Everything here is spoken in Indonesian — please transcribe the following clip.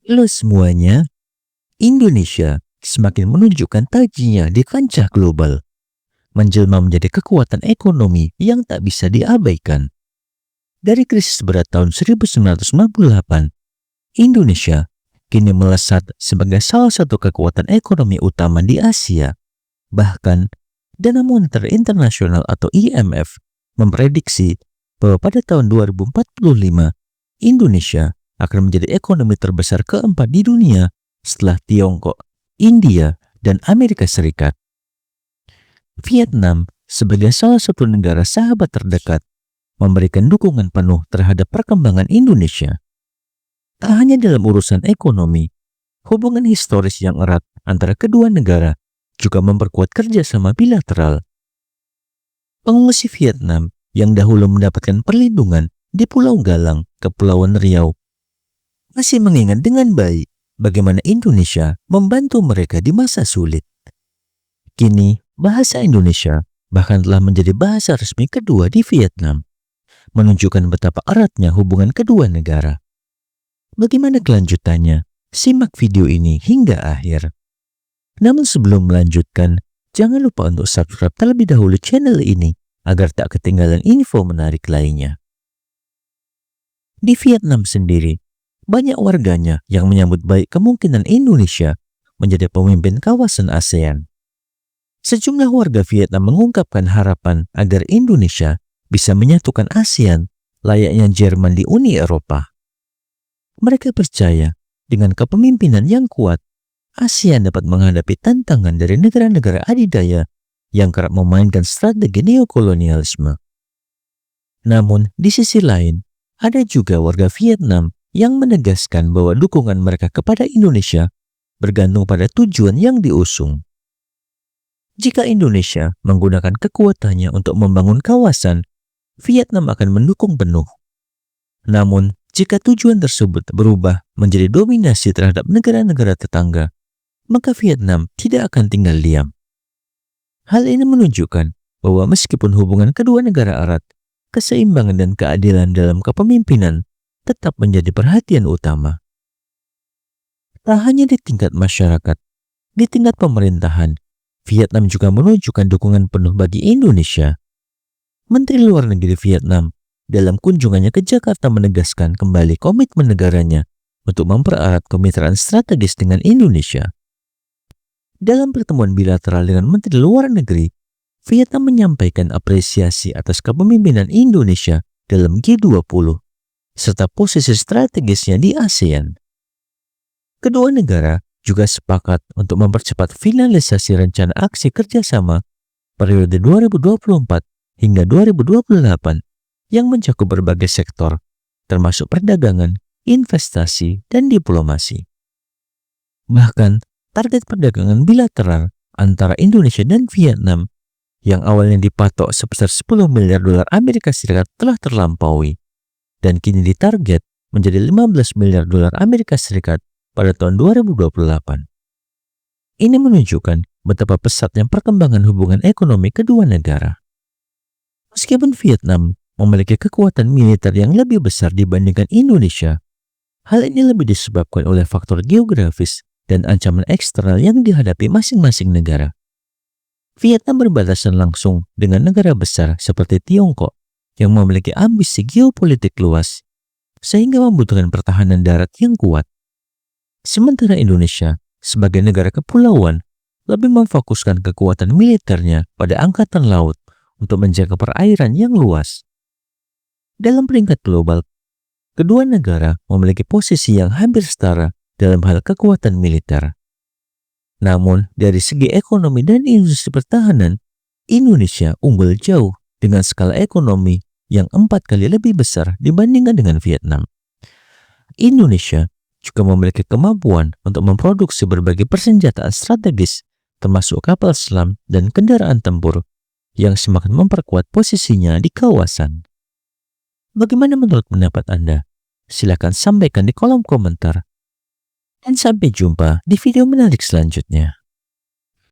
Halo semuanya, Indonesia semakin menunjukkan tajinya di kancah global, menjelma menjadi kekuatan ekonomi yang tak bisa diabaikan. Dari krisis berat tahun 1998, Indonesia kini melesat sebagai salah satu kekuatan ekonomi utama di Asia. Bahkan, Dana Moneter Internasional atau IMF memprediksi bahwa pada tahun 2045, Indonesia akan menjadi ekonomi terbesar keempat di dunia setelah Tiongkok, India, dan Amerika Serikat. Vietnam sebagai salah satu negara sahabat terdekat memberikan dukungan penuh terhadap perkembangan Indonesia. Tak hanya dalam urusan ekonomi, hubungan historis yang erat antara kedua negara juga memperkuat kerjasama bilateral. Pengungsi Vietnam yang dahulu mendapatkan perlindungan di Pulau Galang, Kepulauan Riau, masih mengingat dengan baik bagaimana Indonesia membantu mereka di masa sulit. Kini, bahasa Indonesia bahkan telah menjadi bahasa resmi kedua di Vietnam, menunjukkan betapa eratnya hubungan kedua negara. Bagaimana kelanjutannya? Simak video ini hingga akhir. Namun sebelum melanjutkan, jangan lupa untuk subscribe terlebih dahulu channel ini agar tak ketinggalan info menarik lainnya. Di Vietnam sendiri, banyak warganya yang menyambut baik kemungkinan Indonesia menjadi pemimpin kawasan ASEAN. Sejumlah warga Vietnam mengungkapkan harapan agar Indonesia bisa menyatukan ASEAN layaknya Jerman di Uni Eropa. Mereka percaya dengan kepemimpinan yang kuat, ASEAN dapat menghadapi tantangan dari negara-negara adidaya yang kerap memainkan strategi neokolonialisme. Namun, di sisi lain, ada juga warga Vietnam yang menegaskan bahwa dukungan mereka kepada Indonesia bergantung pada tujuan yang diusung. Jika Indonesia menggunakan kekuatannya untuk membangun kawasan, Vietnam akan mendukung penuh. Namun, jika tujuan tersebut berubah menjadi dominasi terhadap negara-negara tetangga, maka Vietnam tidak akan tinggal diam. Hal ini menunjukkan bahwa meskipun hubungan kedua negara erat, keseimbangan dan keadilan dalam kepemimpinan tetap menjadi perhatian utama. Tak hanya di tingkat masyarakat, di tingkat pemerintahan, Vietnam juga menunjukkan dukungan penuh bagi Indonesia. Menteri Luar Negeri Vietnam dalam kunjungannya ke Jakarta menegaskan kembali komitmen negaranya untuk mempererat kemitraan strategis dengan Indonesia. Dalam pertemuan bilateral dengan Menteri Luar Negeri, Vietnam menyampaikan apresiasi atas kepemimpinan Indonesia dalam G20, serta posisi strategisnya di ASEAN. Kedua negara juga sepakat untuk mempercepat finalisasi rencana aksi kerjasama periode 2024 hingga 2028 yang mencakup berbagai sektor, termasuk perdagangan, investasi, dan diplomasi. Bahkan, target perdagangan bilateral antara Indonesia dan Vietnam yang awalnya dipatok sebesar 10 miliar dolar Amerika Serikat telah terlampaui dan kini ditarget menjadi 15 miliar dolar Amerika Serikat pada tahun 2028. Ini menunjukkan betapa pesatnya perkembangan hubungan ekonomi kedua negara. Meskipun Vietnam memiliki kekuatan militer yang lebih besar dibandingkan Indonesia, hal ini lebih disebabkan oleh faktor geografis dan ancaman eksternal yang dihadapi masing-masing negara. Vietnam berbatasan langsung dengan negara besar seperti Tiongkok yang memiliki ambisi geopolitik luas, sehingga membutuhkan pertahanan darat yang kuat. Sementara Indonesia, sebagai negara kepulauan, lebih memfokuskan kekuatan militernya pada angkatan laut untuk menjaga perairan yang luas. Dalam peringkat global, kedua negara memiliki posisi yang hampir setara dalam hal kekuatan militer. Namun, dari segi ekonomi dan industri pertahanan, Indonesia unggul jauh dengan skala ekonomi yang 4 kali lebih besar dibandingkan dengan Vietnam. Indonesia juga memiliki kemampuan untuk memproduksi berbagai persenjataan strategis, termasuk kapal selam dan kendaraan tempur, yang semakin memperkuat posisinya di kawasan. Bagaimana menurut pendapat Anda? Silakan sampaikan di kolom komentar. Dan sampai jumpa di video menarik selanjutnya.